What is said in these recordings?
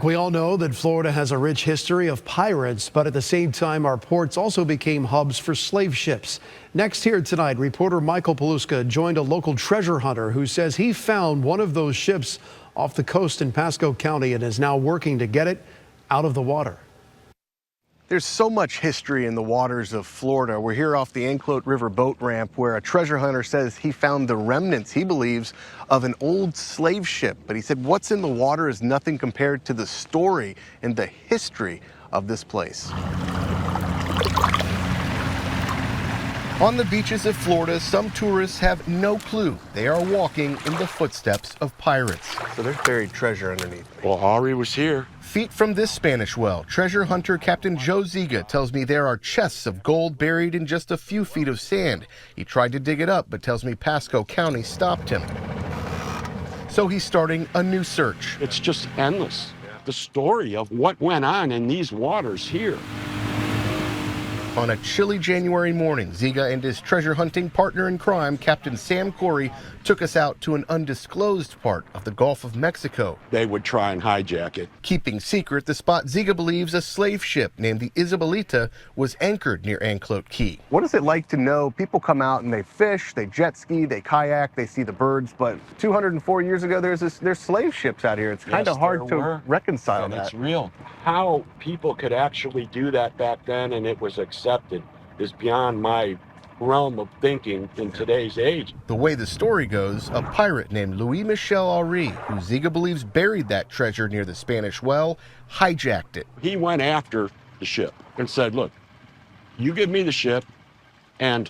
We all know that Florida has a rich history of pirates, but at the same time, our ports also became hubs for slave ships. Next here tonight, reporter Michael Paluska joined a local treasure hunter who says he found one of those ships off the coast in Pasco County and is now working to get it out of the water. There's so much history in the waters of Florida. We're here off the Anclote River boat ramp where a treasure hunter says he found the remnants, he believes, of an old slave ship. But he said what's in the water is nothing compared to the story and the history of this place. On the beaches of Florida, some tourists have no clue they are walking in the footsteps of pirates. So there's buried treasure underneath me. Well, Ari was here. Feet from this Spanish well, treasure hunter Captain Joe Zsiga tells me there are chests of gold buried in just a few feet of sand. He tried to dig it up, but tells me Pasco County stopped him. So he's starting a new search. It's just endless. The story of what went on in these waters here. On a chilly January morning, Zsiga and his treasure hunting partner in crime, Captain Sam Corey, took us out to an undisclosed part of the Gulf of Mexico. They would try and hijack it. Keeping secret the spot Zsiga believes a slave ship named the Isabelita was anchored near Anclote Key. What is it like to know people come out and they fish, they jet ski, they kayak, they see the birds, but 204 years ago there's slave ships out here. It's kind of hard to reconcile that. It's real. How people could actually do that back then and it was accepted is beyond my realm of thinking in today's age. The way the story goes, a pirate named Louis Michel Henry, who Zsiga believes buried that treasure near the Spanish well, hijacked it. He went after the ship and said, look, you give me the ship and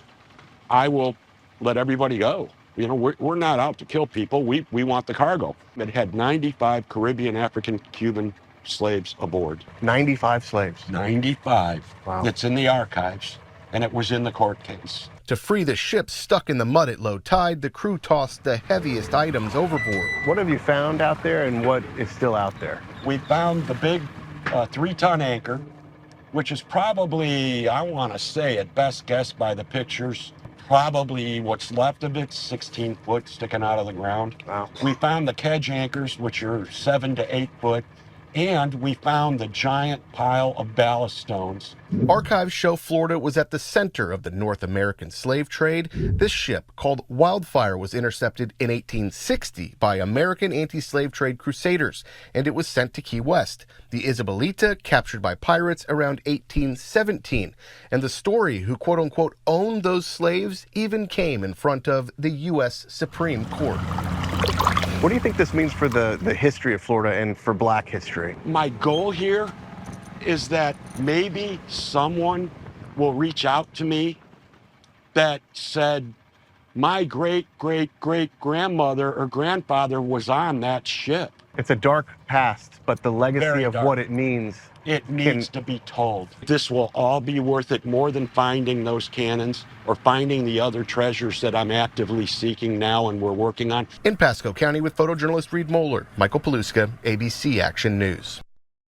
I will let everybody go. You know, we're not out to kill people. We want the cargo. It had 95 Caribbean, African, Cuban slaves aboard. 95 slaves. 95. Wow. It's in the archives, and it was in the court case. To free the ship stuck in the mud at low tide, the crew tossed the heaviest items overboard. What have you found out there and what is still out there? We found the big 3-ton anchor, which is probably, I want to say at best guess by the pictures, probably what's left of it, 16 foot sticking out of the ground. Wow. We found the kedge anchors, which are 7 to 8 foot. And we found the giant pile of ballast stones. Archives show Florida was at the center of the North American slave trade. This ship, called Wildfire, was intercepted in 1860 by American anti-slave trade crusaders, and it was sent to Key West. The Isabelita, captured by pirates around 1817. And the story who quote-unquote owned those slaves even came in front of the U.S. Supreme Court. What do you think this means for the history of Florida and for Black history? My goal here is that maybe someone will reach out to me that said, my great-great-great-grandmother or grandfather was on that ship. It's a dark past, but the legacy of what it means. It needs to be told. This will all be worth it more than finding those cannons or finding the other treasures that I'm actively seeking now and we're working on. In Pasco County with photojournalist Reed Moeller, Michael Paluska, ABC Action News.